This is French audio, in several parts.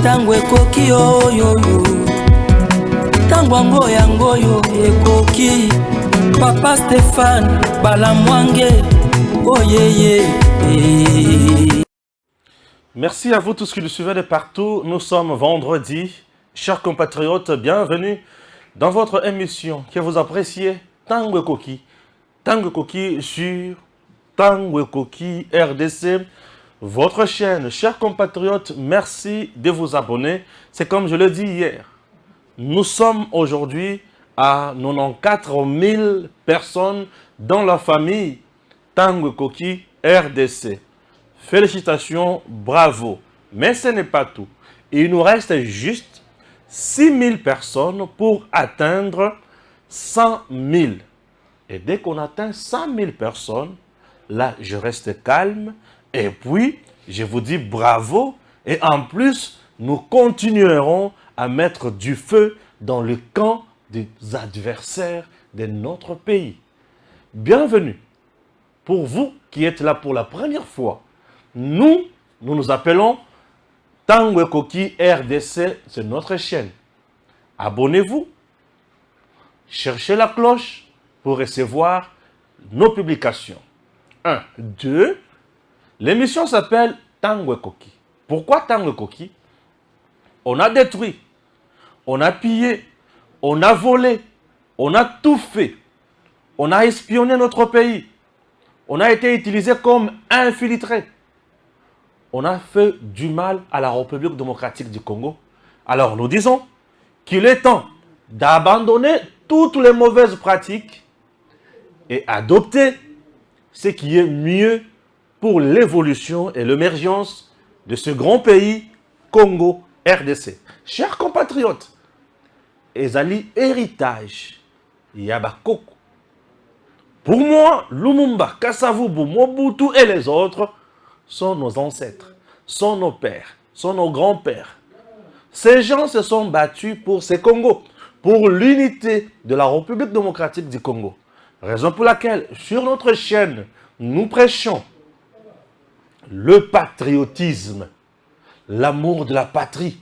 tango ekoki oyoyo tango yango yo ekoki Papa Stéphane Balamwange oyeye. Merci à vous tous qui nous suivez de partout. Nous sommes vendredi. Chers compatriotes, bienvenue dans votre émission que vous appréciez, Tango Ekoki. Tango Ekoki sur Tango Ekoki RDC, votre chaîne. Chers compatriotes, merci de vous abonner. C'est comme je l'ai dit hier. Nous sommes aujourd'hui à 94 000 personnes dans la famille Tango Ekoki RDC. Félicitations, bravo. Mais ce n'est pas tout. Il nous reste juste 6 000 personnes pour atteindre 100 000. Et dès qu'on atteint 100 000 personnes, là, je reste calme. Et puis, je vous dis bravo. Et en plus, nous continuerons à mettre du feu dans le camp des adversaires de notre pays. Bienvenue. Pour vous qui êtes là pour la première fois, nous nous appelons Tango Ekoki RDC, c'est notre chaîne. Abonnez-vous, cherchez la cloche pour recevoir nos publications. 1. 2. L'émission s'appelle Tango Ekoki. Pourquoi Tango Ekoki? On a détruit, on a pillé, on a volé, on a tout fait. On a espionné notre pays. On a été utilisé comme infiltré. On a fait du mal à la République démocratique du Congo. Alors nous disons qu'il est temps d'abandonner toutes les mauvaises pratiques et adopter ce qui est mieux pour l'évolution et l'émergence de ce grand pays Congo RDC. Chers compatriotes, ezali héritage Yabakoko. Pour moi, Lumumba, Kasavubu, Mobutu et les autres sont nos ancêtres, sont nos pères, sont nos grands-pères. Ces gens se sont battus pour ce Congo, pour l'unité de la République démocratique du Congo. Raison pour laquelle, sur notre chaîne, nous prêchons le patriotisme, l'amour de la patrie,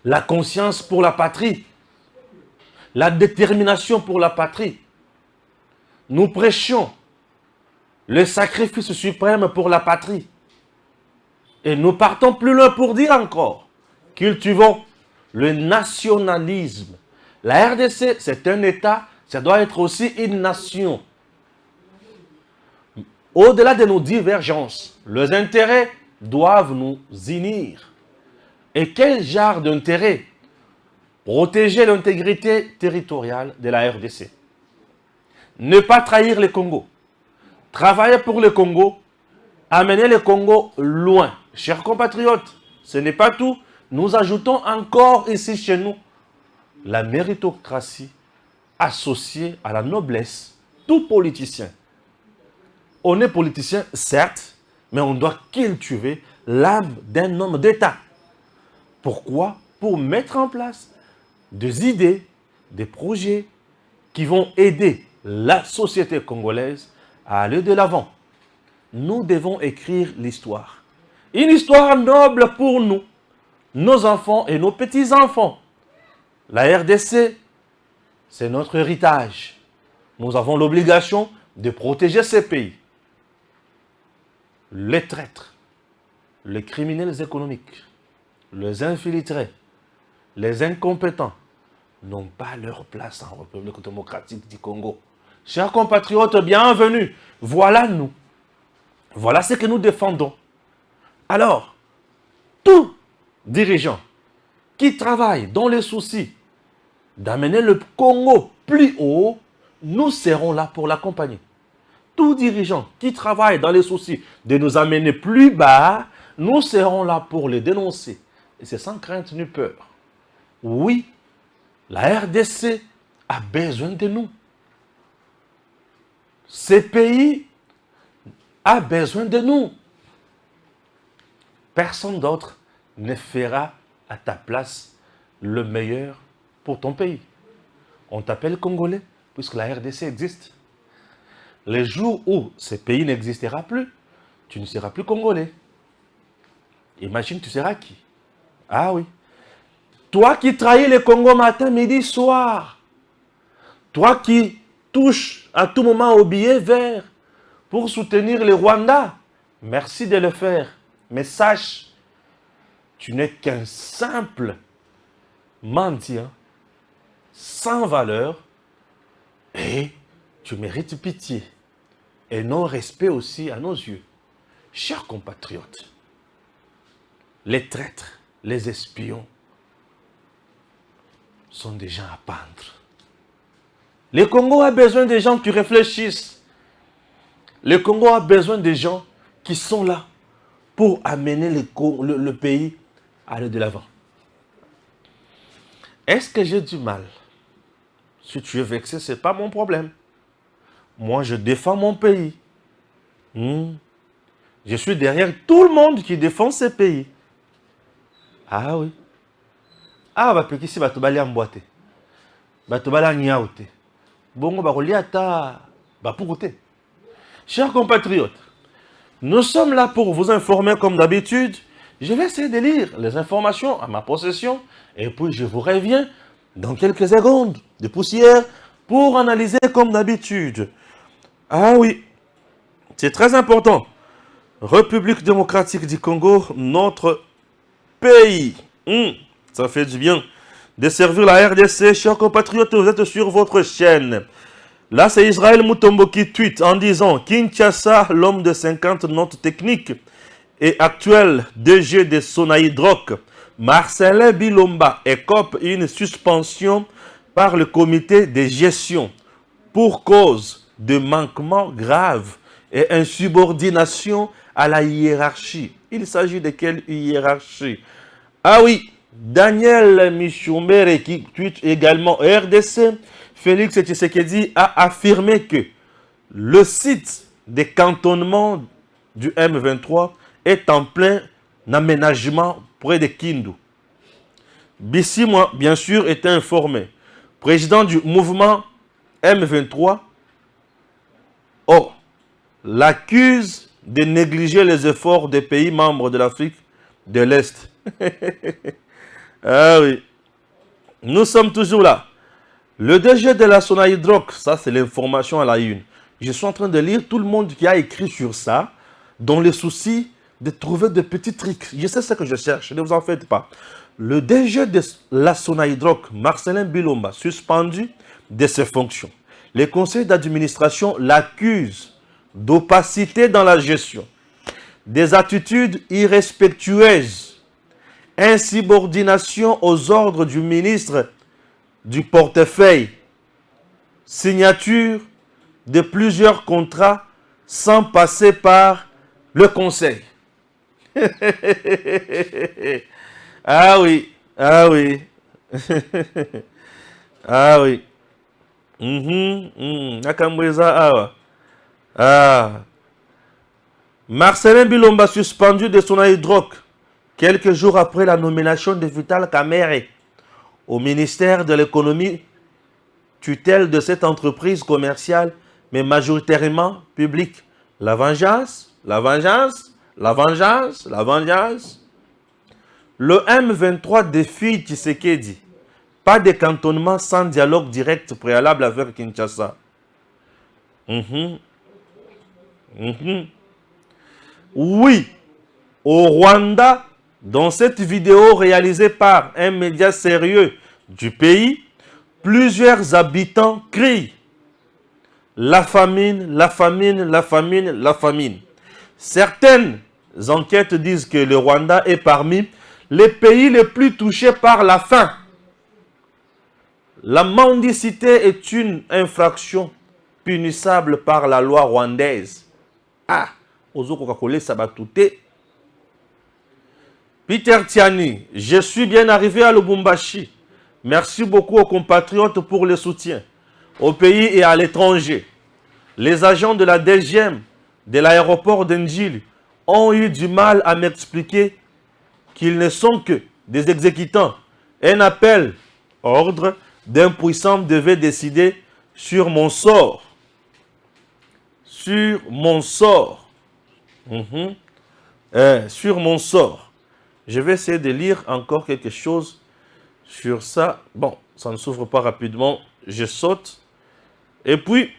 la conscience pour la patrie, la détermination pour la patrie. Nous prêchons le sacrifice suprême pour la patrie. Et nous partons plus loin pour dire encore, cultivons le nationalisme. La RDC, c'est un État, ça doit être aussi une nation. Au-delà de nos divergences, les intérêts doivent nous unir. Et quel genre d'intérêt? Protéger l'intégrité territoriale de la RDC. Ne pas trahir le Congo. Travailler pour le Congo. Amener le Congo loin. Chers compatriotes, ce n'est pas tout. Nous ajoutons encore ici chez nous la méritocratie associée à la noblesse. Tout politicien. On est politicien, certes, mais on doit cultiver l'âme d'un homme d'État. Pourquoi? Pour mettre en place des idées, des projets qui vont aider la société congolaise à aller de l'avant. Nous devons écrire l'histoire. Une histoire noble pour nous, nos enfants et nos petits-enfants. La RDC, c'est notre héritage. Nous avons l'obligation de protéger ces pays. Les traîtres, les criminels économiques, les infiltrés, les incompétents n'ont pas leur place en République démocratique du Congo. Chers compatriotes, bienvenue. Voilà nous. Voilà ce que nous défendons. Alors, tout dirigeant qui travaille dans le souci d'amener le Congo plus haut, nous serons là pour l'accompagner. Tout dirigeant qui travaille dans les soucis de nous amener plus bas, nous serons là pour les dénoncer. Et c'est sans crainte ni peur. Oui, la RDC a besoin de nous. Ce pays a besoin de nous. Personne d'autre ne fera à ta place le meilleur pour ton pays. On t'appelle Congolais puisque la RDC existe. Les jours où ce pays n'existera plus, tu ne seras plus Congolais. Imagine, tu seras qui? Ah oui. Toi qui trahis le Congo matin, midi, soir. Toi qui touches à tout moment au billet vert pour soutenir le Rwanda. Merci de le faire. Mais sache, tu n'es qu'un simple mendiant, sans valeur, et tu mérites pitié et non-respect aussi à nos yeux. Chers compatriotes, les traîtres, les espions sont des gens à pendre. Le Congo a besoin de gens qui réfléchissent. Le Congo a besoin de gens qui sont là pour amener le pays à aller de l'avant. Est-ce que j'ai du mal? Si tu es vexé, ce n'est pas mon problème. Moi, je défends mon pays. Je suis derrière tout le monde qui défend ce pays. Ah oui. Ah, bah, parce que si tu vas en boîte. Tu vas en niaoute. Bon, bah, pour côté. Chers compatriotes, nous sommes là pour vous informer comme d'habitude. Je vais essayer de lire les informations à ma possession et puis je vous reviens dans quelques secondes de poussière pour analyser comme d'habitude. Ah oui, c'est très important. République démocratique du Congo, notre pays. Ça fait du bien de servir la RDC. Chers compatriotes, vous êtes sur votre chaîne. Là, c'est Israël Mutombo qui tweet en disant « Kinshasa, l'homme de 50 notes techniques et actuel DG de Sonaïdroc, Marcelin Bilomba écope une suspension par le comité de gestion pour cause de manquement grave et insubordination à la hiérarchie. » Il s'agit de quelle hiérarchie? Ah oui, Daniel Michoumere qui tweet également RDC, Félix Tshisekedi a affirmé que le site de cantonnement du M23 est en plein aménagement près de Kindu. Bissi, moi, bien sûr, était informé. Président du mouvement M23, l'accuse de négliger les efforts des pays membres de l'Afrique de l'Est. Ah oui. Nous sommes toujours là. Le DG de la Sonaïdroc, ça c'est l'information à la une. Je suis en train de lire tout le monde qui a écrit sur ça, dans le souci de trouver des petits tricks. Je sais ce que je cherche, ne vous en faites pas. Le DG de la Sonaïdroc, Marcelin Bilomba, suspendu de ses fonctions. Les conseils d'administration l'accusent d'opacité dans la gestion, des attitudes irrespectueuses, insubordination aux ordres du ministre du portefeuille, signature de plusieurs contrats sans passer par le conseil. Ah oui, ah oui. Ah oui. Marcelin Bilomba suspendu de Sonaïdroc quelques jours après la nomination de Vital Kamerhe au ministère de l'économie, tutelle de cette entreprise commerciale, mais majoritairement publique. La vengeance, la vengeance, la vengeance, la vengeance. Le M23 défie Tshisekedi. Pas de cantonnement sans dialogue direct préalable avec Kinshasa. Oui, au Rwanda, dans cette vidéo réalisée par un média sérieux du pays, plusieurs habitants crient « La famine, la famine, la famine, la famine ». Certaines enquêtes disent que le Rwanda est parmi les pays les plus touchés par la faim. La mendicité est une infraction punissable par la loi rwandaise. Ah, ozo Coca-Cola, ça va tout. Peter Tiani, je suis bien arrivé à Lubumbashi. Merci beaucoup aux compatriotes pour le soutien au pays et à l'étranger. Les agents de la DGM de l'aéroport d'Njili ont eu du mal à m'expliquer qu'ils ne sont que des exécutants. Un appel, ordre d'un puissant devait décider sur mon sort. Sur mon sort. Sur mon sort. Je vais essayer de lire encore quelque chose sur ça. Bon, ça ne s'ouvre pas rapidement. Je saute. Et puis,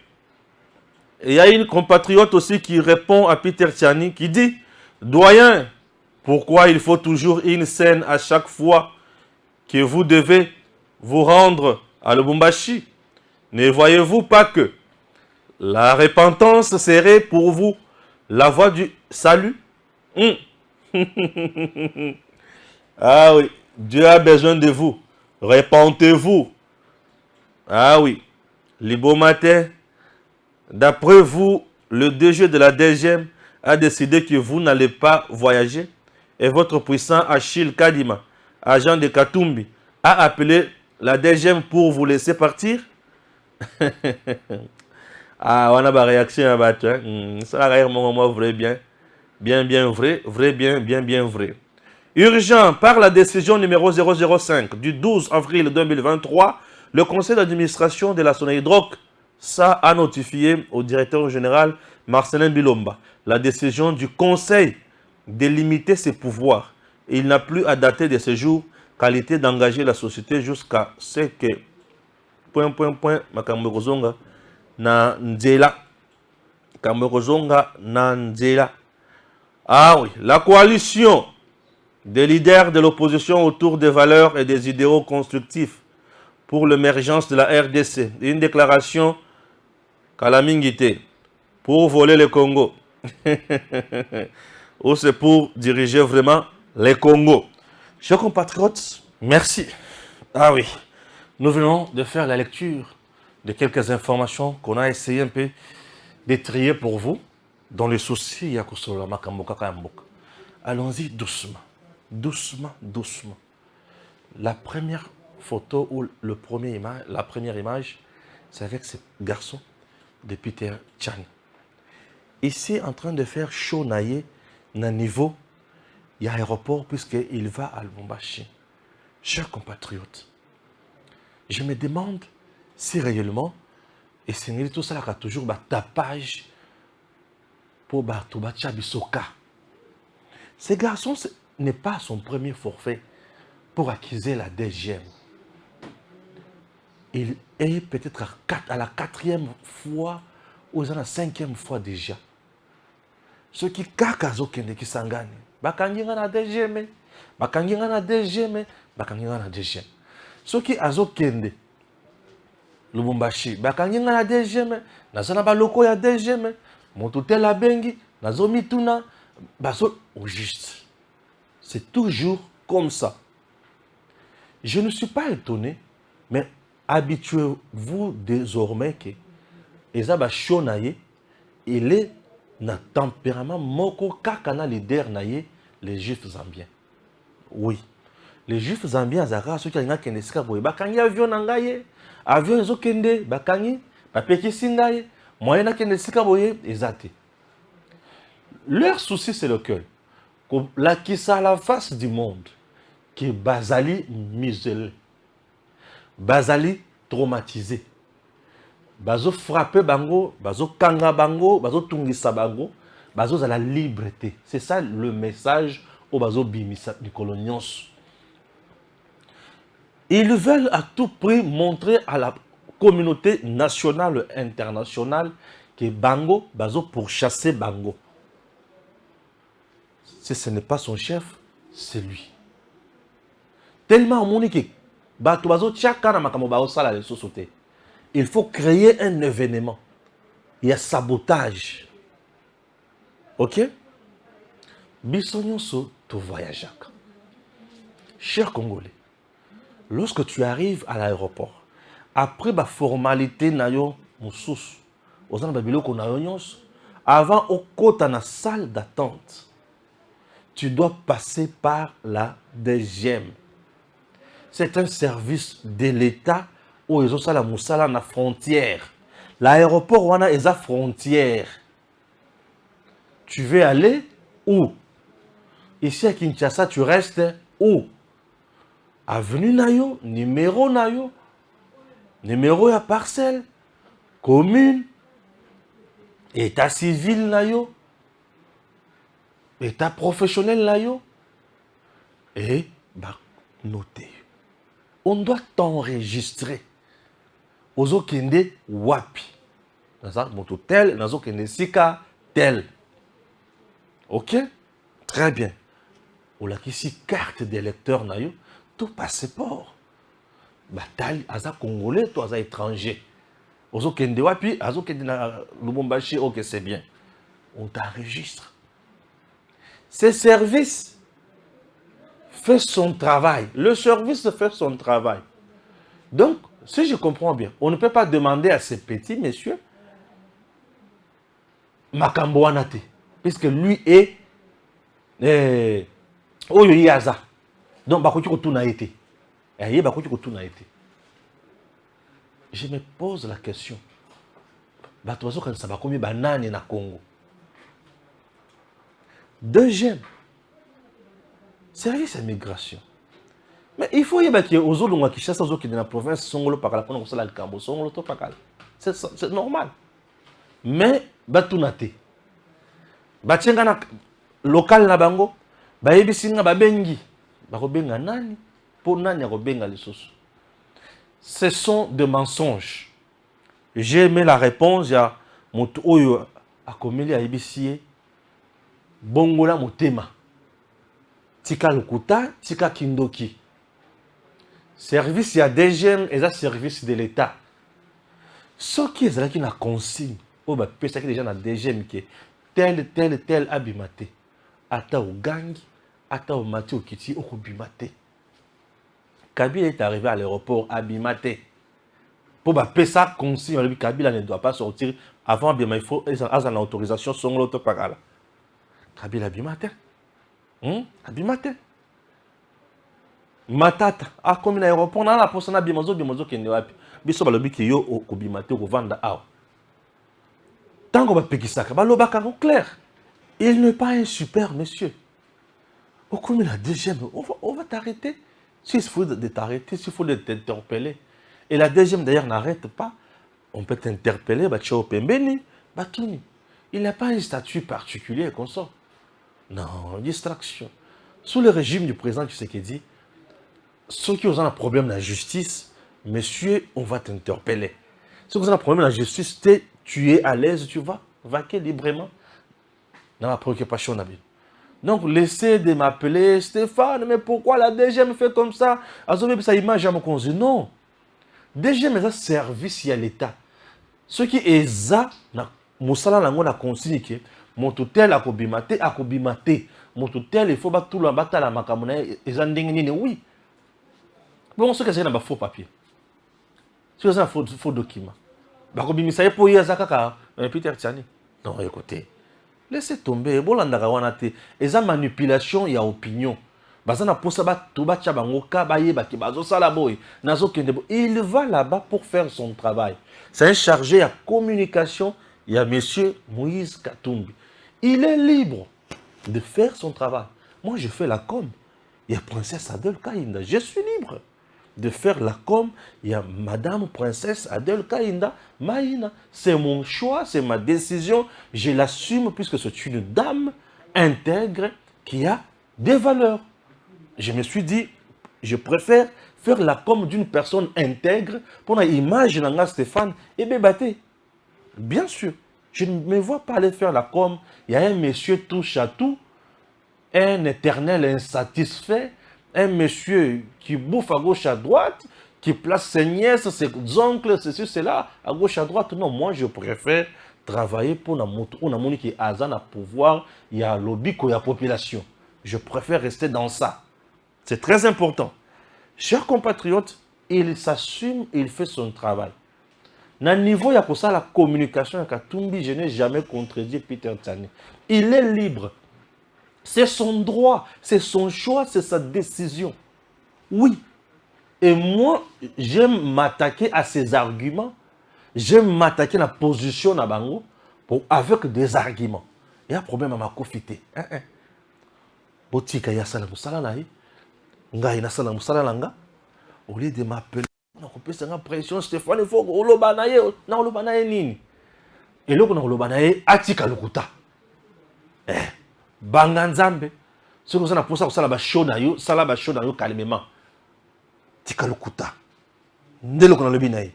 il y a une compatriote aussi qui répond à Peter Tiani qui dit « Doyen, pourquoi il faut toujours une scène à chaque fois que vous devez vous rendre à Lubumbashi? Ne voyez-vous pas que la repentance serait pour vous la voie du salut? » Ah oui, Dieu a besoin de vous. Repentez-vous. Ah oui, Libo Matin, d'après vous, le DG de la DGM a décidé que vous n'allez pas voyager et votre puissant Achille Kadima, agent de Katumbi, a appelé la DGM pour vous laisser partir. Ah, on a ma réaction à battre. Ça a vraiment vrai, bien vrai, bien vrai. Urgent, par la décision numéro 005 du 12 avril 2023, le conseil d'administration de la Sonaïdroc ça a notifié au directeur général Marcelin Bilomba la décision du conseil de limiter ses pouvoirs. Et il n'a plus à dater de ce jour qualité d'engager la société jusqu'à ce que Makamborozonga na Nzela. Kamborozonga na Nzela. Ah oui, la coalition des leaders de l'opposition autour des valeurs et des idéaux constructifs pour l'émergence de la RDC. Une déclaration Kalamingité pour voler le Congo. Ou c'est pour diriger vraiment les Congo. Chers compatriotes, merci. Ah oui, nous venons de faire la lecture de quelques informations qu'on a essayé un peu de trier pour vous dans le souci Yakusolo Makamboka Kamboka. Allons-y doucement. Doucement. La première photo ou la première image, c'est avec ce garçon de Peter Chan. Ici, en train de faire chaud naïe, dans niveau, il y a un aéroport puisqu'il va à Lubumbashi. Chers compatriotes, je me demande si réellement, et c'est tout ça qui a toujours un tapage pour Batubacha Bisoka. Ce garçon n'est pas son premier forfait pour accuser la DGM. Il est peut-être à la 4e fois ou à la 5e fois déjà. Ce qui kakazo kende qui sangane. Bakanginga na DGM. Bakanginga na DGM. Bakanginga na DGM. Ce qui azo kende. Lubumbashi. Bakanginga na DGM. Nazana baloko ya DGM. Motote la bengi. Nazo mituna. Baso au juste. C'est toujours comme ça. Je ne suis pas étonné, mais habituez-vous désormais que Ezaba Shonaye, il est dans tempérament moko kakana leader naye les juifs zambiens. Oui. Les juifs zambiens zara ceux qui ont kende sika boye bakangi avion nangaye, avion ezo kende bakangi bapeki singaye, moyen kende sika boye ezate. Leur souci c'est lequel? La qui à la face du monde qui est Bazali muselé, Bazali traumatisé, Bazo frappé bango, Bazo kanga bango, Bazo tungisa bango, Bazo à la liberté. C'est ça le message au Bazo bimisa Nicolonios. Ils veulent à tout prix montrer à la communauté nationale et internationale que Bango, Bazo pour chasser Bango. Si ce n'est pas son chef, c'est lui. Tellement monique, il faut créer un événement. Il y a sabotage. Ok? Bissonyoso to voyage. Cher Congolais, lorsque tu arrives à l'aéroport, après la formalité nayo moussous, avant au côté dans la salle d'attente, tu dois passer par la DGM. C'est un service de l'État où ils ont la moussala na frontière. L'aéroport wana est à frontière. Tu veux aller où? Ici à Kinshasa, tu restes où? Avenue Nayo, numéro Nayo, numéro à parcelle, commune, état civil Nayo, état professionnel Nayo. et bah, noter. On doit t'enregistrer. Ozo kende wapi. Dans moto tel, nazo kende sika tel. Ok? Très bien. On a ici carte d'électeur nayo, tout passeport. Bataille, aza congolais, toi aza étranger. Ozo kende wapi, azo kende na Lubumbashi, ok c'est bien. On t'enregistre. Ce service fait son travail. Le service fait son travail. Donc, si je comprends bien, on ne peut pas demander à ces petits messieurs Makambo Wanate, puisque lui est Oyo Yaza. Donc, je me pose la question. Deuxième, service immigration. Mais il faut y avoir qui aux autres qui chassent aux autres qui dans la province songolo par la pour ça le cambo songolo to pakal. C'est normal. Mais batunate. Batyenga na local na bango, ba yebisinga ba bengi. Ba ko benga nani? Pour nani ya ko benga lisusu. Ce sont des mensonges. J'ai aimé la réponse ya moto oyo akomeli ya yebisie bongola motema. Tika lokuta, tika kindoki. Service, il y a DGM et ça service de l'État. Ce qui est là qui n'a consigne, oh bah peut-être que les gens na DGM qui tel abimate. Ata au gangi, ata au mati au kiti au kubimate. Kabila est arrivé à l'aéroport abimate. Pour bah ça consigne, le Kabila ne doit pas sortir avant abimate. Il faut avoir autorisation sur l'autre par Kabila abimate. Abimate. Matata a comme l'aéroport na la poste na bimazo kende wapi biso balobi ki yo okobimate ko vanda awa tango ba pekisaka balobaka ko clair il n'est pas un super monsieur au comme la deuxième on va t'arrêter s'il faut de t'arrêter s'il faut de t'interpeller et la deuxième d'ailleurs n'arrête pas on peut t'interpeller ba tcho pembeni ba kini il n'a pas un statut particulier comme ça non distraction sous le régime du président Tshisekedi. Ceux qui ont un problème de la justice, monsieur, on va t'interpeller. Ceux qui ont un problème de la justice, tu es à l'aise, tu vas vaquer librement dans la préoccupation. Donc, laissez de m'appeler Stéphane, mais pourquoi la DGM fait comme ça? Ça image à mon conseil. Non. DGM est un service à l'État. Ce qui est ça, Moussala Lango a consigne que mon tel a kobimate, mon tel, il faut battre tout le bataille à Makamona et Zandingini, oui. Bon, ce que c'est un faux papier. C'est un faux document. Bakobimisa pour y azakaka Peter Tchani. Non, écoutez. Laissez tomber. Bolanda wanate. Et ça manipulation, il y a opinion. Bazana pour ça tout bacha bangoka baye baki bazo sala boy. Nazo kende. Il va là-bas pour faire son travail. C'est un chargé à communication. Il y a monsieur Moïse Katumbi. Il est libre de faire son travail. Moi, je fais la com. Il y a princesse Adel Kainda. Je suis libre de faire la com, il y a Madame Princesse Adel Kainda Maïna. C'est mon choix, c'est ma décision. Je l'assume puisque c'est une dame intègre qui a des valeurs. Je me suis dit, je préfère faire la com d'une personne intègre pour l'image de Stéphane et Bébaté. Bien sûr, je ne me vois pas aller faire la com. Il y a un monsieur touche à tout, un éternel insatisfait, un monsieur qui bouffe à gauche à droite, qui place ses nièces, ses oncles, ceci, cela, à gauche à droite. Non, moi je préfère travailler pour la moto, on a mon qui a un pouvoir, il y a lobby, il y a population. Je préfère rester dans ça. C'est très important. Chers compatriotes, il s'assume, il fait son travail. Dans le niveau, il y a pour ça la communication avec Katumbi, je n'ai jamais contredit Peter Tchani. Il est libre. C'est son droit, c'est son choix, c'est sa décision. Oui. Et moi, j'aime m'attaquer à ses arguments. J'aime m'attaquer à la position de Bango avec des arguments. Il y a un problème à ma confité. Botika ya sala musala na yi. Nga ina sala musala langa. Au lieu de m'appeler, on a fait une pression, Stéphane, il faut que oloba na ye, na oloba na ye nini. Et là, on a oloba na ye, atika lokuta. Banganzambe, Ce que vous avez pour ça, ça va chaud na yo, ça va chaud na yo calmement. Tika lukuta. Ndelo kona lobi na ye.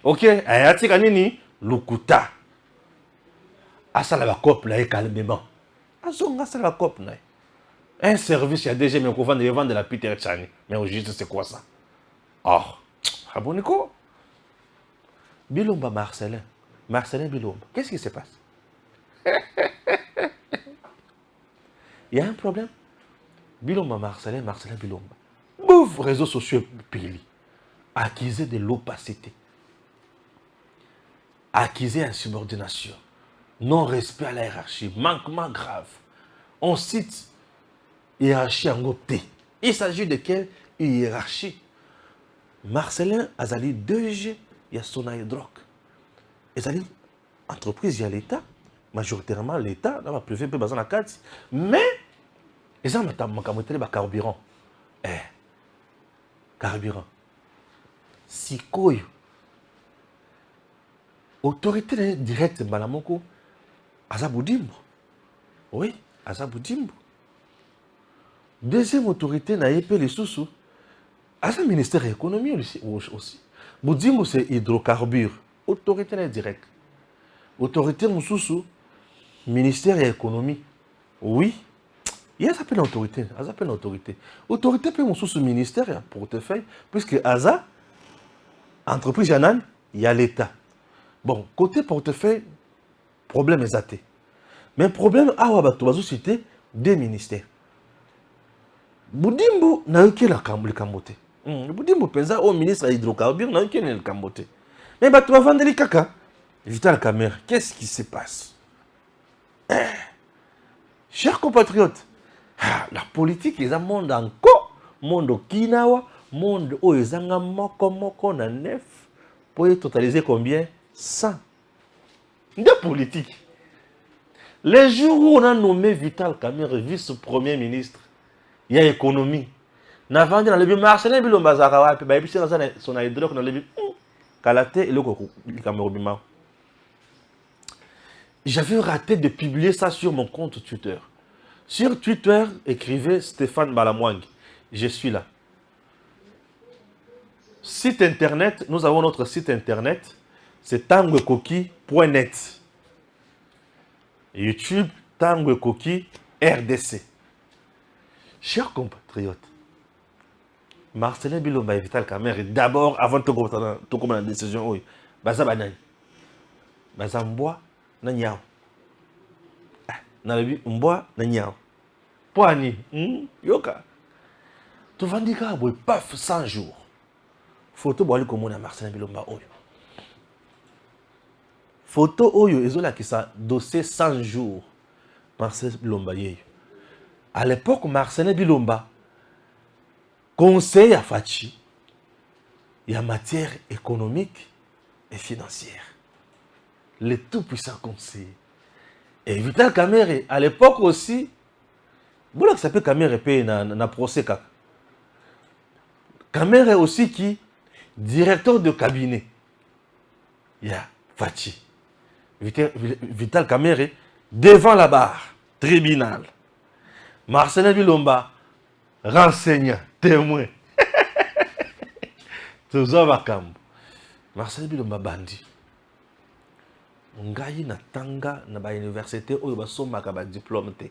Ok, aya tika nini lukuta. Asala ba cop na ye calmement. Azonga sala ba cop na ye. Un service, il y a déjà mais qu'on vend de la Peter Chani. Mais au juste, c'est quoi ça? Oh, abonnez quoi? Bilomba Marcelin. Marcelin Bilomba. Qu'est-ce qui se passe? Il y a un problème. Bilomba Marcelin, Marcelin Bilomba. Bouf, réseaux sociaux pili. Accusé de l'opacité. Accusé d'insubordination. Non-respect à la hiérarchie. Manquement grave. On cite hiérarchie en côté. Il s'agit de quelle hiérarchie? Marcelin Azali 2G, il y a son hydroc. Azali, entreprise, il y a l'État. Majoritairement, l'État, dans la privé, peut baser la carte. Mais, ils ont un carburant. Carburant. Si quoi? Autorité directe, Malamoko, Azaboudimbo. Oui, Azaboudimbo. Deuxième autorité, n'a pas les sous-sous. À ce ministère de l'économie aussi. Boudimbo, c'est hydrocarbures. Autorité directe. Autorité sous-sous. Ministère de l'économie. Oui. Il y a une autorité. Autorité peut sous ministère, portefeuille, puisque Aza, entreprise Yanan, il y a l'État. Bon, côté portefeuille, problème est athée. Mais problème, cité des ministères. Boudimbo n'a eu que le Kambote. Boudimbo pensa au ministre de l'hydrocarbure n'a eu que le Kambote. Mais tu vas vendre les caca. Vital Camer, qu'est-ce qui se passe? Chers compatriotes, la politique est un monde encore, monde Okinawa, monde où ils ont moko na neuf pour totaliser combien? 100. De politique. Les jours où on a nommé Vital Camer vice-premier ministre, il y a économie. Na vendu dans le bio Marcelin Bilomba Zarawa, puis bah son hydroc dans le bio Kalate et le Cameroun. J'avais raté de publier ça sur mon compte Twitter. Sur Twitter, écrivez Stéphane Balamwang. Je suis là. Site internet, nous avons notre site internet, c'est tangokoki.net. YouTube, Tangokoki RDC. Chers compatriotes, Marcelin Bilomba et Vital Camer, d'abord, avant de commencer la décision, Baza Banani. Baza Mboa, Nanyao. Nalabi Mboa, Nanyao. Poani, Yoka. Tu vas dire que paf 100 jours. Photo boali comme on a Marcelin Bilomba Oyo. Photo Oyo, ils ont là qui ça dossier 100 jours. Marcelin Bilomba Yeyo. À l'époque, Marcelin Bilomba, conseil à Fachi, il y a matière économique et financière. Le tout-puissant conseiller. Et Vital Camer, à l'époque aussi, vous savez que ça peut Camer payer dans le procès. Camer aussi qui, directeur de cabinet, il y a Fachi. Vital Camer devant la barre, tribunal. Marcelin Bilomba, renseignant, témoin. Toujours Makambo. Marcelin Bilomba bandi. Ngai na tanga na ba université oyo ba somaka ba diplôme te.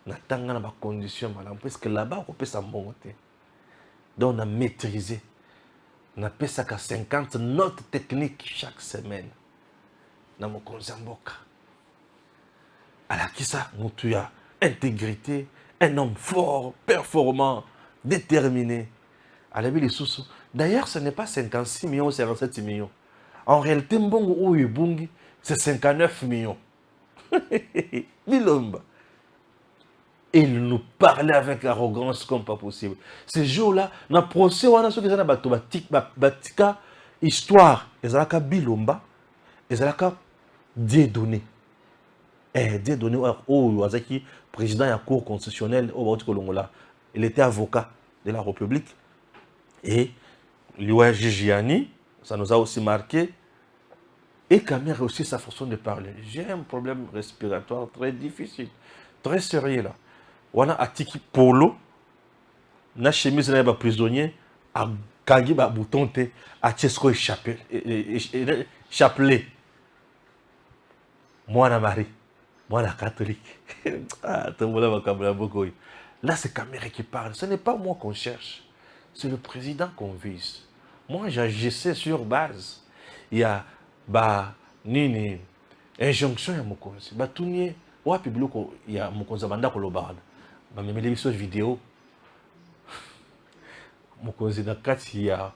Na tanga na ba condition malam parce que là-bas on peut s'en monter. Donc on a maîtrisé. On a payé 50 notes techniques chaque semaine. Na mo konzamboka. À la qui ça, Moutuya, intégrité, un homme fort, performant, déterminé. À la ville de Soussou. D'ailleurs, ce n'est pas 56 millions ou 57 millions. En réalité, Mbongo ou Yubungi, c'est 59 millions. Bilomba. Et il nous parlait avec arrogance comme pas possible. Ce jour-là, dans le procès, on a ceux qui ont histoire. Ils ont Bilomba. Ils ont Dieudonné. Dieudonné, président de la Cour constitutionnelle au Colongola. Il était avocat de la République. Et Liwa Gigiani, ça nous a aussi marqué. Et Camer aussi sa façon de parler. J'ai un problème respiratoire très difficile. très sérieux là. On a atiki polo, na chemise na ba prisonnier, a gangi ba bouton te, a chesko chapelet. Moi na mari, moi la catholique. Ah, tout le monde va câbler beaucoup. Là c'est Kamere qui parle. Ce n'est pas moi qu'on cherche, c'est le président qu'on vise. Moi j'agissais sur base. Il y a ba nini injonction ya mokonzi. Ba tunye wapi biloko ya mokonzi banda kolobana. Ba memeli biso vidéo. Mokonzi na kati ya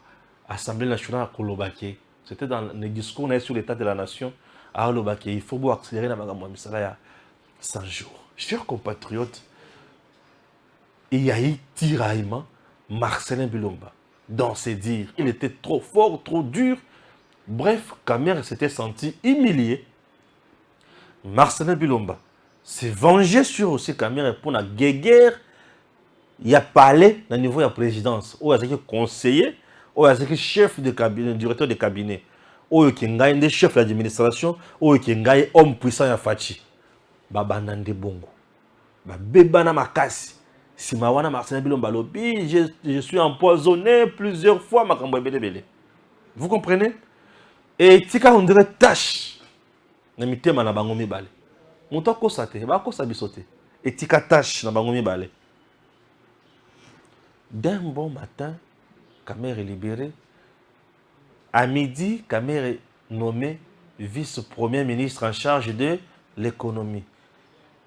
Assemblée nationale kolobake. C'était dans le discours sur l'état de la nation. À kolobake, il faut accélérer la magambo misala ya 100 jours. Chers compatriotes, il y a eu tiraillement Marcelin Bilomba. Dans ses dires, il était trop fort, trop dur. Bref, Kamere s'était senti humilié. Marcelin Bilomba s'est vengé sur aussi Kamere pour la guerre. Il a parlé au niveau de la présidence. Il y a conseiller, il y a chef de cabinet, directeur de cabinet. Il y a des chefs d'administration, il y a des hommes puissants à Fachi. Babanande bongo. Babana makasi. Si mawana Marcelin Bilomba lobi, je suis empoisonné plusieurs fois. Vous comprenez? Et tika on dirait tâche. Na mitema na bango mibale. Muto kosate, ba kosa bisote. Et tika tâche na bango mibale. D'un bon matin, Kamere est libéré. À midi, Kamere est nommé vice-premier ministre en charge de l'économie.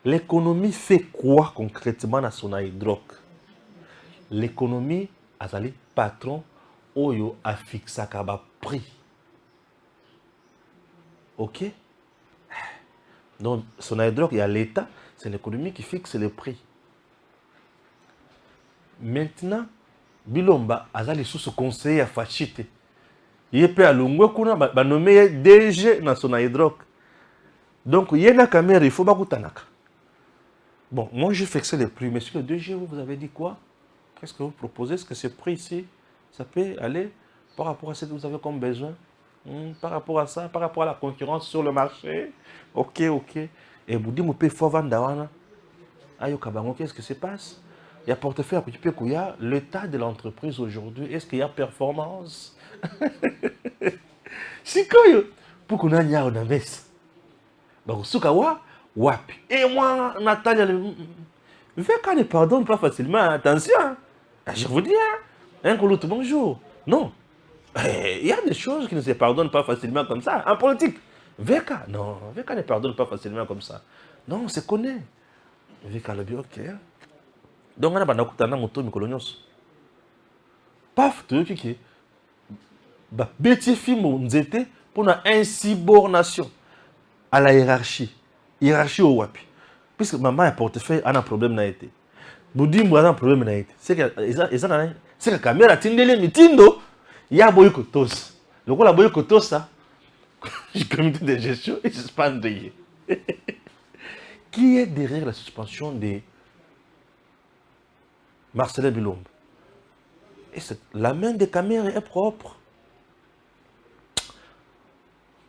L'économie fait quoi concrètement dans son hydroc? L'économie a le patron oyo a fixé un prix. Ok? Donc, son hydroc, il y a l'État, c'est l'économie qui fixe le prix. Maintenant, Bilomba a sous conseiller à Fachite. Il peut à Lungwe Kuna, va nommer DG dans son hydroc. Donc, il y a une caméra, il faut pas que bon, moi je fixe les prix. Monsieur le DG, vous avez dit quoi? Qu'est-ce que vous proposez? Est-ce que ce prix ici, ça peut aller par rapport à ce que vous avez comme besoin? Par rapport à ça, par rapport à la concurrence sur le marché? Ok, ok. Et vous dites, vous pouvez faire vendre. Ayo Kabango, qu'est-ce qui se passe? Il y a portefeuille à petit peu qu'il y a l'état de l'entreprise aujourd'hui. Est-ce qu'il y a performance? Si quoi, pour qu'on ait un messe. Donc, Sukawa, wapi. Et moi, Nathalie, Veka ne pardonne pas facilement. Attention, je vous dis, un coloute, bonjour. Non. Il y a des choses qui ne se pardonnent pas facilement comme ça. En politique, Veka, non, Veka ne pardonne pas facilement comme ça. Non, on se connaît. Veka le bien, ok. Donc, on a un moto mikolonios. Paf, tu veux qui bah, bêtis film nzete pour une insubordination à la hiérarchie. Hiérarchie au wapi. Puisque maman a portefeuille, a un problème n'a été. Boudi moi a un problème n'a été. C'est que la caméra tindele mitindo, il y a boyo kotos. Le quoi la boyo kotos ça? Le comité de gestion est suspendu. Qui est derrière la suspension de Marcelin Bilomba? Et la main des caméras est propre.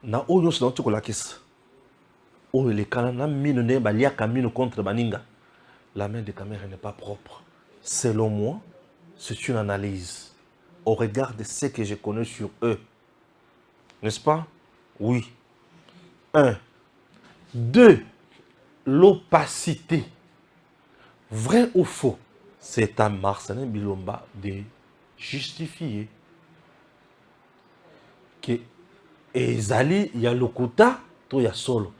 Na oyo c'est dans tout la caisse. Oh, les canana mine ne balia camino contre Baninga. La main des caméras n'est pas propre. Selon moi, c'est une analyse au regard de ce que je connais sur eux. N'est-ce pas? Oui. 1. 2. L'opacité. Vrai ou faux? C'est à Marcelin Bilomba de justifier que Ezali, il y a le quota, toi il y a solo.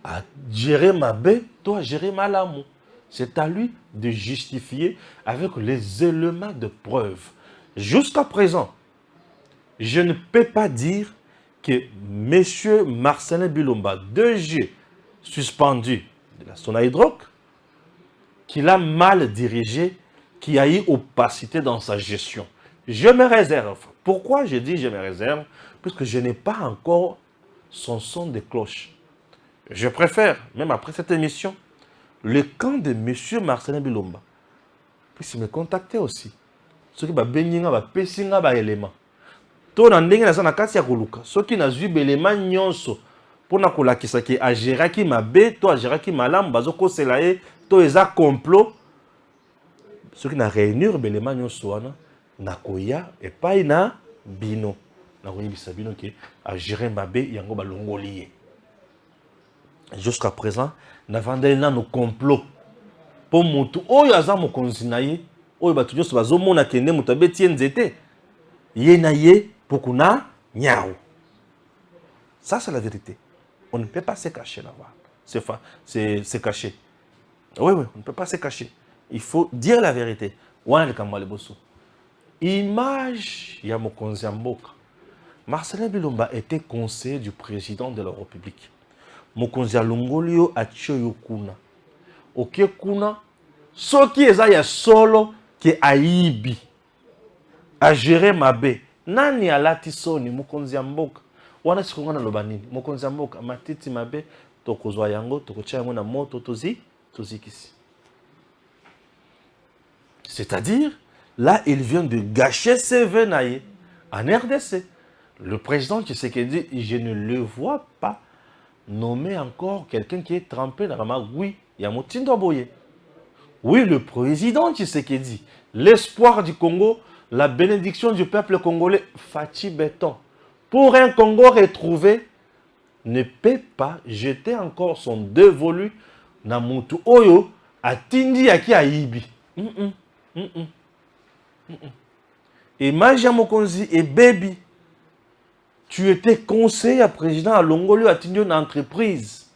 À gérer ma baie, toi gérer ma lame. C'est à lui de justifier avec les éléments de preuve. Jusqu'à présent, je ne peux pas dire que M. Marcelin Bilomba, 2G, suspendu de la Sonaïdroc, qu'il a mal dirigé, qu'il a eu opacité dans sa gestion. Je me réserve. Pourquoi je dis je me réserve? Puisque je n'ai pas encore son son de cloche. Je préfère, même après cette émission, le camp de M. Marcelin Bilomba puisse me contacter aussi. Ce qui va bénir, va pésinga, va élément. Tout le monde a dit que ceux qui n'ont pas élément, Pour na kolakisa ki agiraki mabe, to agiraki malamu, bazoko selaye, to eza complot. Ce qui na réunir belema nyonso wana na koya epai na bino. Na koyebisa bino ki agire mabe yango balongoli ye. Jusqu'à présent, na vandeli na no complot. Po mutu oyo aza mokonzi na ye, oyo batu nyonso bazomona kende mutu abeti nzete. Ye na ye pokuna nyao. Ça c'est la vérité. On ne peut pas se cacher là-bas. C'est caché. Oui, on ne peut pas se cacher. Il faut dire la vérité. Image ya mokonzi ya mboka. Marcelin Bilomba était conseiller du président de la République. Mokonzi ya longolio atioyo kuna. Oke kuna soki eza ya solo ke aibi. A gérer mabe. Nani alati soni mokonzi ya mboka. Wana sikonga na loba nini mokonzi ya mboka matiti mabe tokozwa yango tokotia yango na moto tozikisi. C'est-à-dire là il vient de gâcher ses vœux naïe en RDC. Le président Tshisekedi, je ne le vois pas nommer encore quelqu'un qui est trempé dans la main. Oui, il y a Moutindo Boye. Oui, le président Tshisekedi, l'espoir du Congo, la bénédiction du peuple congolais, Fachi Béton. Pour un Congo retrouvé, ne peut pas jeter encore son dévolu na mutu oyo atindi yaki aibi. Et Maja Mokonzi et Baby, tu étais conseiller à président à Longolio atindi une entreprise.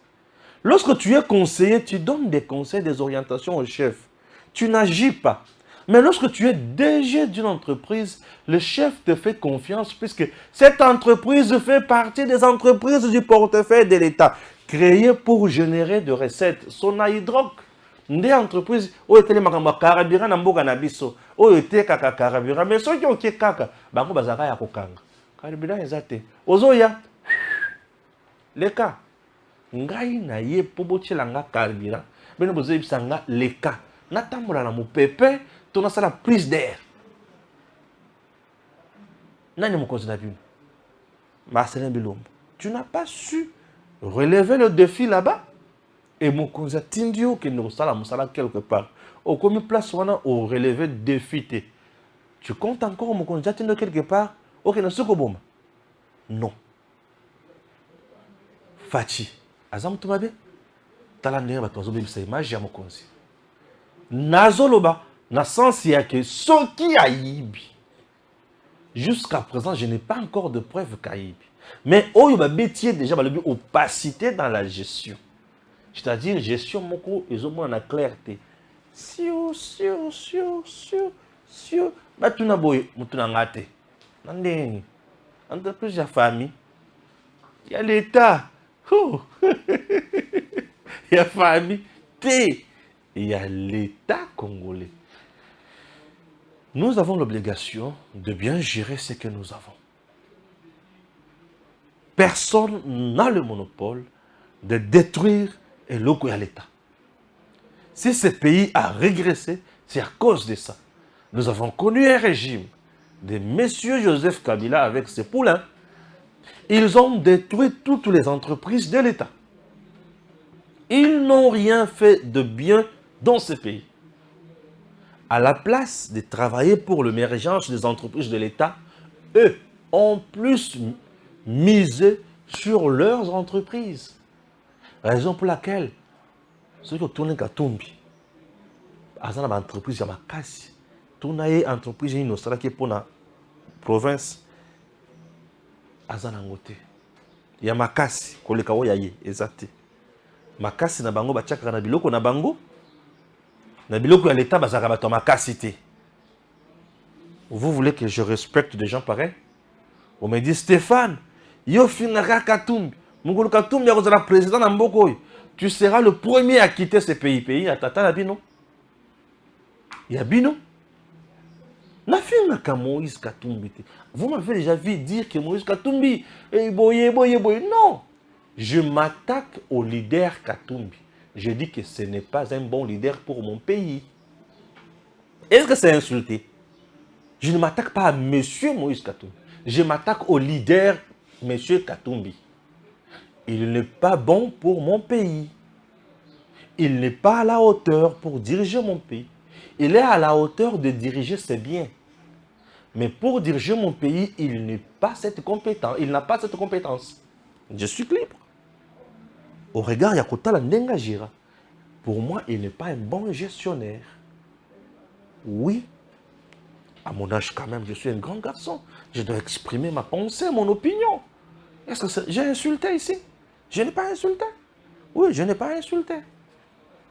Lorsque tu es conseiller, tu donnes des conseils, des orientations au chef. Tu n'agis pas. Mais lorsque tu es DG d'une entreprise, le chef te fait confiance puisque cette entreprise fait partie des entreprises du portefeuille de l'État, créées pour générer de recettes. Son hydroc, des entreprises, où était les makamba carabira na mboka na biso, où était kaka carabira, mais ceux qui ont kaka, bango bazaka ya kokanga. Carabira ezate. Ozoya, les cas, ngai na ye poboche langa carabira, beno bozo ibsanga les cas. Natambola na mupepe. Tu as la prise d'air. Marcelin Bilomba, tu n'as pas su relever le défi là-bas. Et mon conseil Tindio qui nous a quelque part. Au commis place au relever le défi. Tu comptes encore mon conseil Tindio quelque part. Ok, non. Fachi. Azam Toumabe. Talandé va t'oser sa image à mon conseil. Nazoloba. Na sens il y a que ce qui a yibi. Jusqu'à présent, je n'ai pas encore de preuve qu'a yibi. Mais oh, il va bêtier déjà opacité dans la gestion. C'est-à-dire gestion moko ils ont moins la clarté. Sio. Bah tu n'as boy, tu n'as raté. Nandé. Entreprise de famille. Il y a l'État. Il y a famille. Il y a l'État congolais. Nous avons l'obligation de bien gérer ce que nous avons. Personne n'a le monopole de détruire et à l'État. Si ce pays a régressé, c'est à cause de ça. Nous avons connu un régime de M. Joseph Kabila avec ses poulains. Ils ont détruit toutes les entreprises de l'État. Ils n'ont rien fait de bien dans ce pays. À la place de travailler pour l'émergence des entreprises de l'État, eux ont plus misé sur leurs entreprises. Raison pour laquelle, ceux qui ont tourné Katumbi, à une entreprise, il y a ma casse. Tourner une entreprise, il y a une pour la province. Azanangote. Il y a ma casse, kolekawo yaye, exact. Ma casse na bango, bachaka na biloko na bango. Na biloko ya l'État bazaka bato makasité. Vous voulez que je respecte des gens pareils? On me dit Stéphane, yo finaka Katumbi. Mungulu Katumbi ya kozala président na mboko. Tu seras le premier à quitter ce pays à tata na bino. Ya bino. Na finaka Moïse Katumbi. Vous m'avez déjà vu dire que Moïse Katumbi boye. Non. Je m'attaque au leader Katumbi. Je dis que ce n'est pas un bon leader pour mon pays. Est-ce que c'est insulté? Je ne m'attaque pas à M. Moïse Katumbi. Je m'attaque au leader M. Katumbi. il n'est pas bon pour mon pays. Il n'est pas à la hauteur pour diriger mon pays. Il est à la hauteur de diriger ses biens. Mais pour diriger mon pays, il n'est pas cette compétence. Il n'a pas cette compétence. Je suis libre. Au regard Yakota Ndenga Gira, pour moi, il n'est pas un bon gestionnaire. Oui, à mon âge quand même, je suis un grand garçon. Je dois exprimer ma pensée, mon opinion. Est-ce que j'ai insulté ici? Je n'ai pas insulté. Oui, je n'ai pas insulté.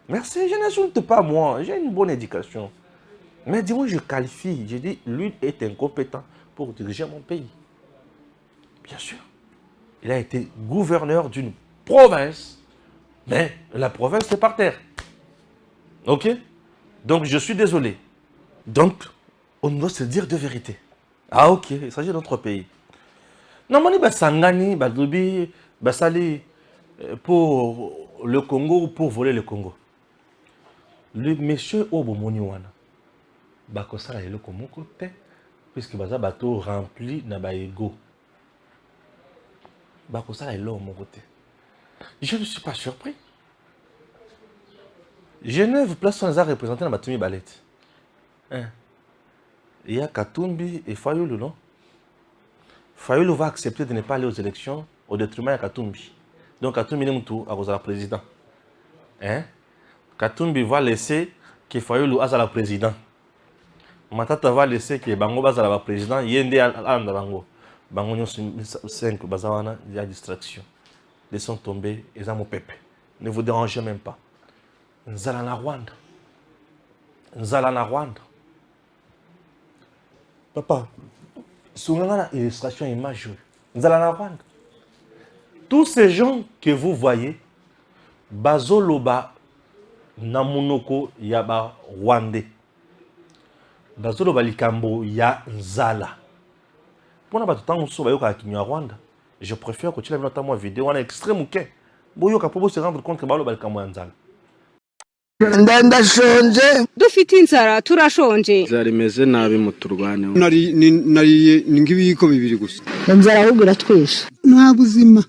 Merci, je n'insulte pas moi. J'ai une bonne éducation. Mais dis-moi, je qualifie. Je dis, lui est incompétent pour diriger mon pays. Bien sûr. Il a été gouverneur d'une province, mais la province est par terre. Ok? Donc, je suis désolé. Donc, on doit se dire de vérité. Ah, ok, il s'agit de notre pays. Non, mais Basangani, Badoubi, Basali, pour le Congo ou pour voler le Congo. Le monsieur Obomoniwana, Bakosala est le côté, puisque Baza bateau rempli na baego. Bakosala est là au mon côté. Je ne suis pas surpris. Genève, place sans représenté dans Batumi Ballet. Il y a Katumbi et Fayoulou, non? Fayoulou va accepter de ne pas aller aux élections au détriment de Katumbi. Donc Katumbi n'est pas le président. Hein? Katumbi va laisser que Fayoulou soit le président. Matata va laisser que Bango soit le président. Yende à Bango. Bango n'y a 5 bazawana, il y a distraction. Laissons tomber, ils ont mon pépé. Ne vous dérangez même pas. Nzala na Rwanda. Nzala na Rwanda. Papa, sur la illustration image, Nzala na Rwanda. Tous ces gens que vous voyez, Bazoloba Namunoko Yaba Rwandais. Bazoloba Likambo Ya Nzala. Pour n'avoir tout le temps Rwanda, je préfère que tu aies notamment une vidéo en extrême ou que Boyoka pour se rendre compte que Baloba Likambo Nzala. ndashonje dufite inzara turashonje zarimeze nabi mu turwane nari ngibiko bibiri gusa inzara ahubwo iratwishe nta buzima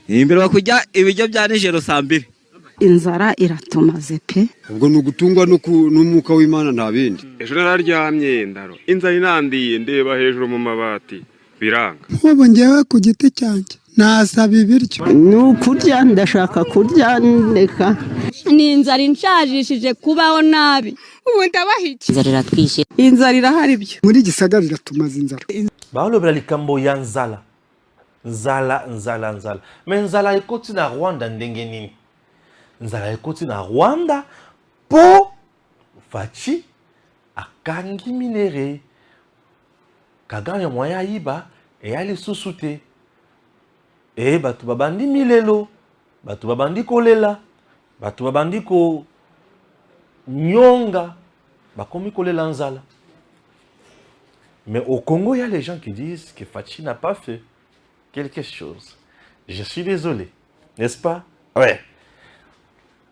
imbere bakujya ibijyo bya nijoro saa 2 inzara iratumaze pe ubwo nugutungwa n'umwuka w'Imana nta bindi ejo nararyamye ndaro inzara inandiye ndeba hejuru mu mabati biranga nkubo ngewe ku giti cyanjye nasaba ibiryo nukurya ndashaka kurya ndeka ni inzara inshajishije kubaho nabi ubu ndabahiki inzara iratwishe inzara irahari byo muri gisagara iratumaze inzara Balobela Likambo ya Nzala. Nzala. Mais Nzala ekoti na Rwanda ndenge nini? Nzala ekoti na Rwanda po Fachi akangi minere. Kaganya moya iba e ali susute. E batu babandi milelo, batu babandi kolela, batu babandi ko nyonga, bakomi kolela Nzala. Mais au Congo, il y a les gens qui disent que Fachi n'a pas fait quelque chose. Je suis désolé, n'est-ce pas? Ouais.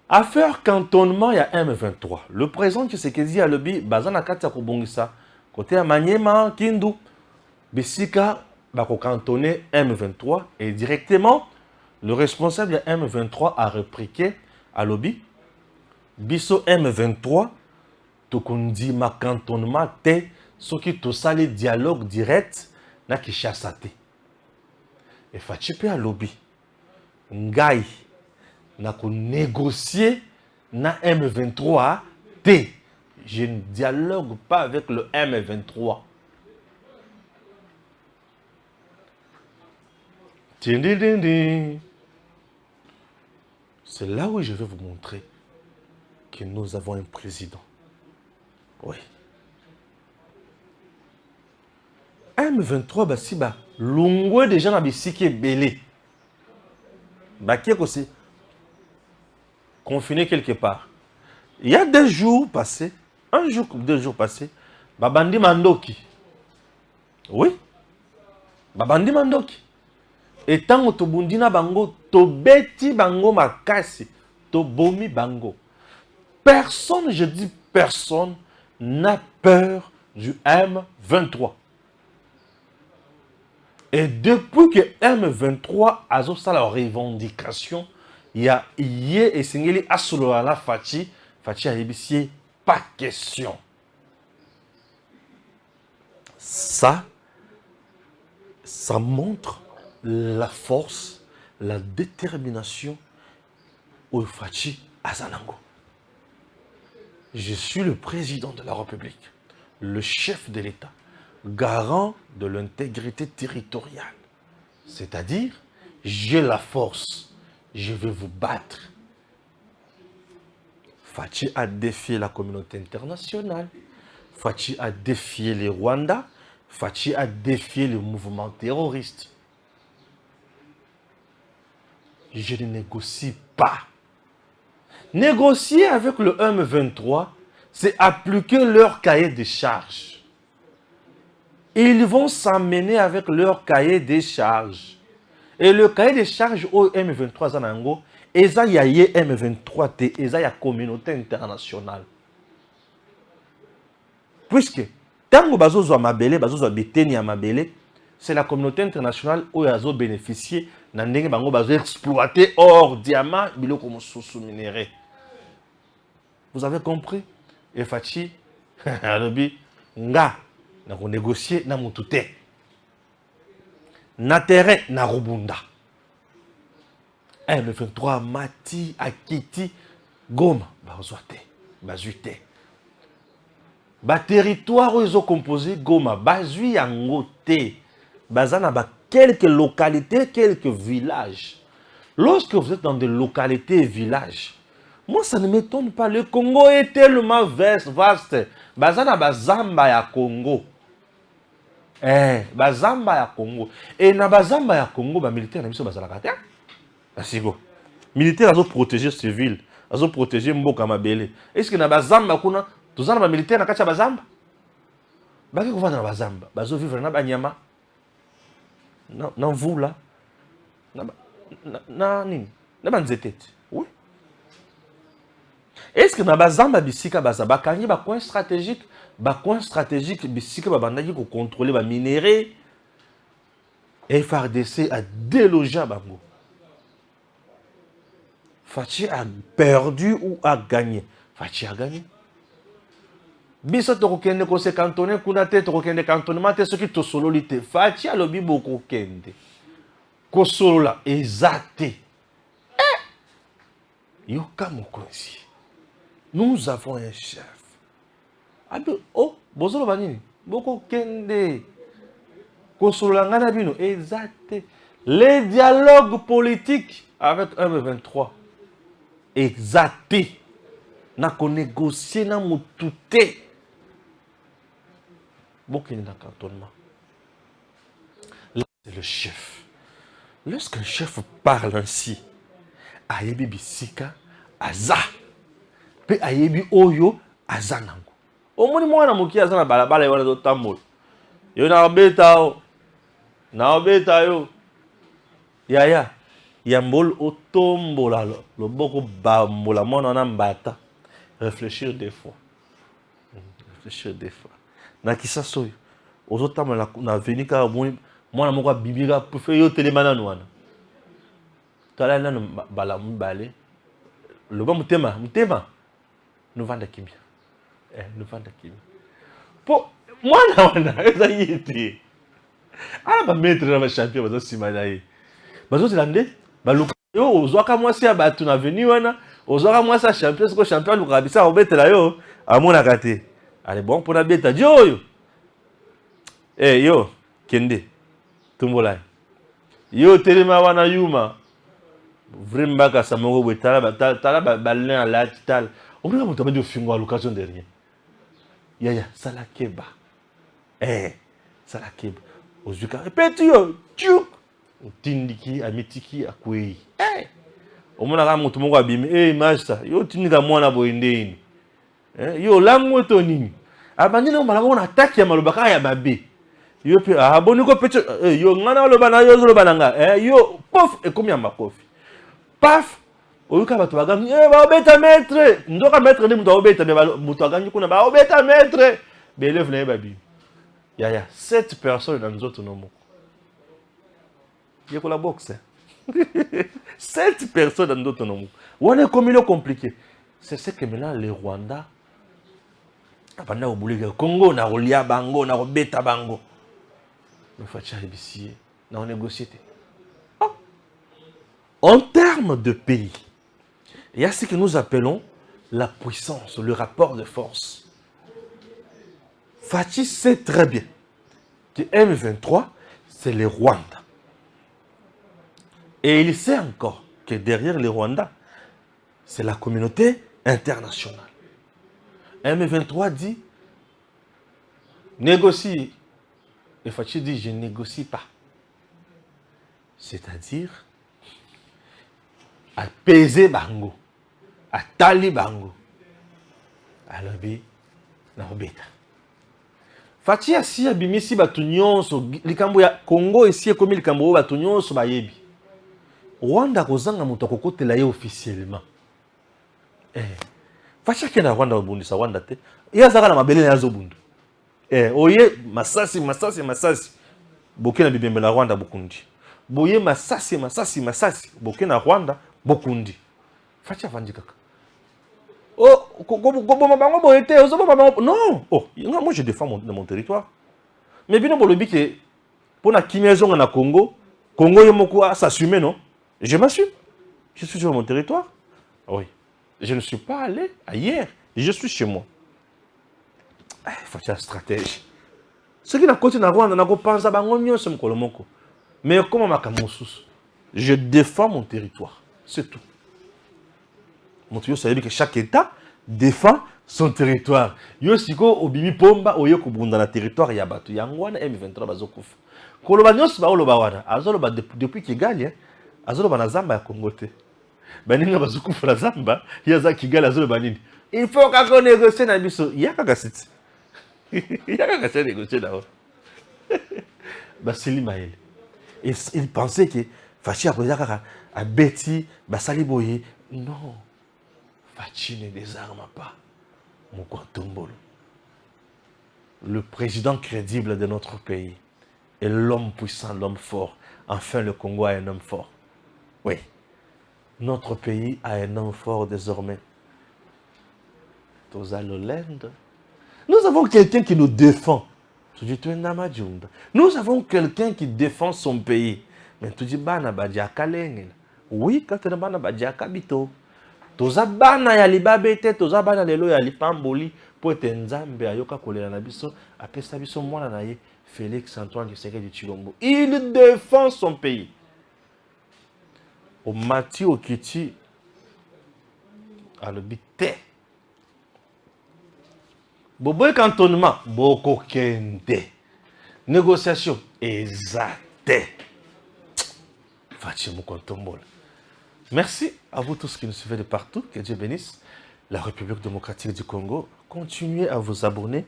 Affaire cantonnement, il y a M23. Le président Tshisekedi a le bi, Bazana Katia Kobongisa, côté à Maniema, Kindu, Bissika, Bako cantonné M23, et directement, le responsable de M23 a répliqué à l'obbi, Bisso M23, Tokundi ma cantonnement, te, ce qui tout ça, les dialogues directs, na Kishasa te. Et Fachipe à lobby. Ngai, na ko négocier na M23 te. Je ne dialogue pas avec le M23. C'est là où je vais vous montrer que nous avons un président. Oui. M23, basi ba longwe déjà na bisiki belé. Ba qui est aussi confiné quelque part. Il y a 2 jours passés, 1 jour, 2 jours passés, Babandi Mandoki. Oui. Babandi Mandoki. Et tant que tobundina bango, tobeti bango makasi, tobomi bango. Personne, je dis personne, n'a peur du M23. Et depuis que M23 a fait la revendication, il y a hier et Singeli Asulala Fachi a ébissé, pas question. Ça montre la force, la détermination au Fachi Azanango. Je suis le président de la République, le chef de l'État, garant de l'intégrité territoriale. C'est-à-dire, j'ai la force, je vais vous battre. Fachi a défié la communauté internationale, Fachi a défié les Rwandais, Fachi a défié le mouvement terroriste. Je ne négocie pas. Négocier avec le M23, c'est appliquer leur cahier de charges. Ils vont s'amener avec leur cahier des charges. Et le cahier des charges au M23 Zanango, eza yaye M23 te, eza ya communauté internationale. Puisque, tango bazozo mabele, bazozo biteni ya mabele, c'est la communauté internationale où yazo bénéficié, nandenge bango bazo exploiter or diamant, biloko mosusu minéré. Vous avez compris? Et Fachi, alobi, nga, na négocier na mutute. Na terrain na Rubunda. M23 Mati Akiti Goma bazoate bazuite. Ba territoire où ils ont composé Goma bazui yangote. Bazana ba quelques localités, quelques villages. Lorsque vous êtes dans des localités et villages, moi ça ne m'étonne pas, le Congo est tellement vaste. Bazana bazamba ya Congo. Bazamba ya Congo. Et na bazamba ya Congo, ba militaire na biso bazalaka te. Asigo. Militaire azo protéger civil, azo protéger mboka mabele. Est-ce que na bazamba kuna tozana ba militaire na kati ya bazamba? Baki kovanda na bazamba, bazo vivre na banyama. Na mvula. Na nini? Na banzete. Oui. Est-ce que na bazamba bisika bazaba kangi ba coin stratégique? Ba coin stratégique bisika babandaki ko contrôler ba minéraux. FRDC a délogé bango. Fachi a perdu ou a gagné? Fachi a gagné. Biso tokokende ko se cantonner kuna te tokokende cantonnement te soki to sololité. Fachi a lobi boko kende. Ko solola ezate. Yoka mokonzi. Nous avons un chef. Oh, bozolo banini. Boko kende. Ko solola ngana bino ezate. Les dialogues politiques avec M23. Exacté. N'a qu'on négocié na mutute. Bokini na cantonnement. Là, c'est le chef. Lorsqu'un chef parle ainsi, ayebi bisika, aza. Pe ayebi oyo, aza nango. Omoni mwana moki aza na balabala yona do tambol. Yo na obeta o. Na obeta yo. Yaya. Yambol otombola loboko bambola mona na mbata. Réfléchir des fois. Réfléchir des fois. Na kisa soyo. Ozotama na venika mwana moko bibika pour faire yo telemana nwana. Tala na bala mbale. Loba mutema. Nous vanda kimia. Nous vanda kimia. Po mwana wana eza yete. Ala ba maître na ba champion bazo simana ye. Bazo zilande baluka yo ozwaka mwasi ya batu na veni wana ozwaka mwasi ya champion siko champion luka bisa obetela yo amona kate. Allez bon pour na beta dio yo. Yo kende tumbola. Yo telema wana yuma. Vraiment ka samoko betala tala balin la tital. On a monté de fingo à l'occasion dernière. Yaya salakeba. Salakeba. Ozuka répète yo. Tchou. Tindiki amitiki akwei. Omona kama mutu moko abimi. Master, yo tindika mwana boyendeni. Yo lango to nini? Abandi na malabo na attaque ya malobaka ya babe. Yo pe aboni ko pecho yo ngana loba na yo loba nanga. Yo pof e komi ya makofi. Paf. Oyuka bato bagangi ba obeta maître. Ndoka maître ndi mutu obeta mutu agangi kuna ba obeta maître. Belève na babi. Yaya 7 personnes dans nous autres noms. Il y a la boxe. 7 personnes dans d'autres noms. On est comme il est compliqué. C'est ce que maintenant les Rwandais, pendant le Congo, na rolia bango, na robeta bango. Mais Fatia ici, on négocie. En termes de pays, il y a ce que nous appelons la puissance, le rapport de force. Fatia sait très bien que M23, c'est les Rwandais. Et il sait encore que derrière les Rwandais, c'est la communauté internationale. M23 dit, négocie. Et Fatia dit, je ne négocie pas. C'est-à-dire, à peser bango, à tali bango, à l'obé, na obeta. Fatia si abimisi batu nyonso, likambo ya Congo ici comme likambo batu nyonso bayebi. Rwanda kozanga muto kokotela ye officiellement. Fatia kena Rwanda obundisa Rwanda te. Yazaka na mabele na zobundu. Oye masasi. Bokena bibembe la Rwanda bokundi. Boye masasi. Bokena Rwanda bokundi. Fatia vandika. Oh, non. Oh, moi je défends mon territoire. Mais bien bolobi que pour na kimezonga na Congo yomoko s'assumer non. Je m'assume. Je suis sur mon territoire. Oui. Je ne suis pas allé ailleurs. Je suis chez moi. Il faut une stratégie. Ce qui n'a pas continué à Rwanda, n'a pas pensé à Mkolomoko. Mais comment je défends mon territoire. C'est tout. Mon tuyau, ça veut dire que chaque État défend son territoire. Yo siko obimi pomba oyo kubunda na territoire ya batu yangwana M23 bazokufa. Koloba nyonso ba oloba wana. Azoloba depuis Kigali, azoloba na Zamba ya Congo te. Baninga bazokufa na Zamba, yaza Kigali azoloba nini? Il faut qu'on négocie na biso. Yaka siti. Yaka se négocier là. Basili Maël. Et il pensait que Fachi a Betty, Basali Boye. Non. Fachi ne désarme pas. Mokwantombolo. Le président crédible de notre pays est l'homme puissant, l'homme fort. Enfin, le Congo a un homme fort. Oui. Notre pays a un homme fort désormais. Nous avons quelqu'un qui nous défend. Nous avons quelqu'un qui défend son pays. Mais tu dis, oui, quand tu as kabito. Toza bana ya libabete, toza bana lelo ya lipamboli, po ete nzambe ayoka kolela na biso, apesa biso mwana na ye, Félix Antoine Tshisekedi Tshilombo. Il défend son pays. Au Mati Okiti, à l'obité. Boboy cantonnement, boko kende. Négociation, exacte. Fatima Kontombol. Merci à vous tous qui nous suivez de partout. Que Dieu bénisse la République démocratique du Congo. Continuez à vous abonner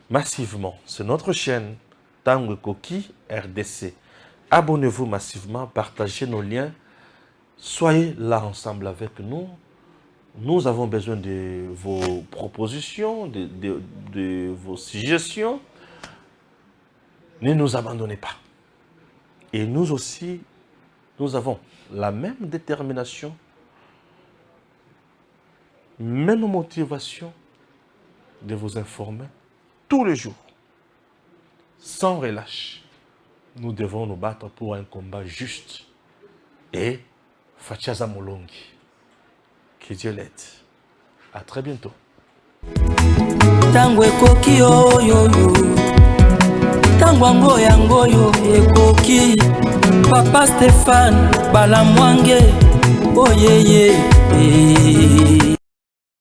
massivement. C'est notre chaîne Tango Koki RDC. Abonnez-vous massivement, partagez nos liens. Soyez là ensemble avec nous. Nous avons besoin de vos propositions, de vos suggestions. Ne nous abandonnez pas. Et nous aussi, nous avons la même détermination, même motivation de vous informer tous les jours, sans relâche. Nous devons nous battre pour un combat juste. Et Fachaza Molongi, que Dieu l'aide. À très bientôt. Tango ekoki yo yo yo. Tango ngoyo ekoki. Papa Stéphane Balamwange. Oh yeah yeah.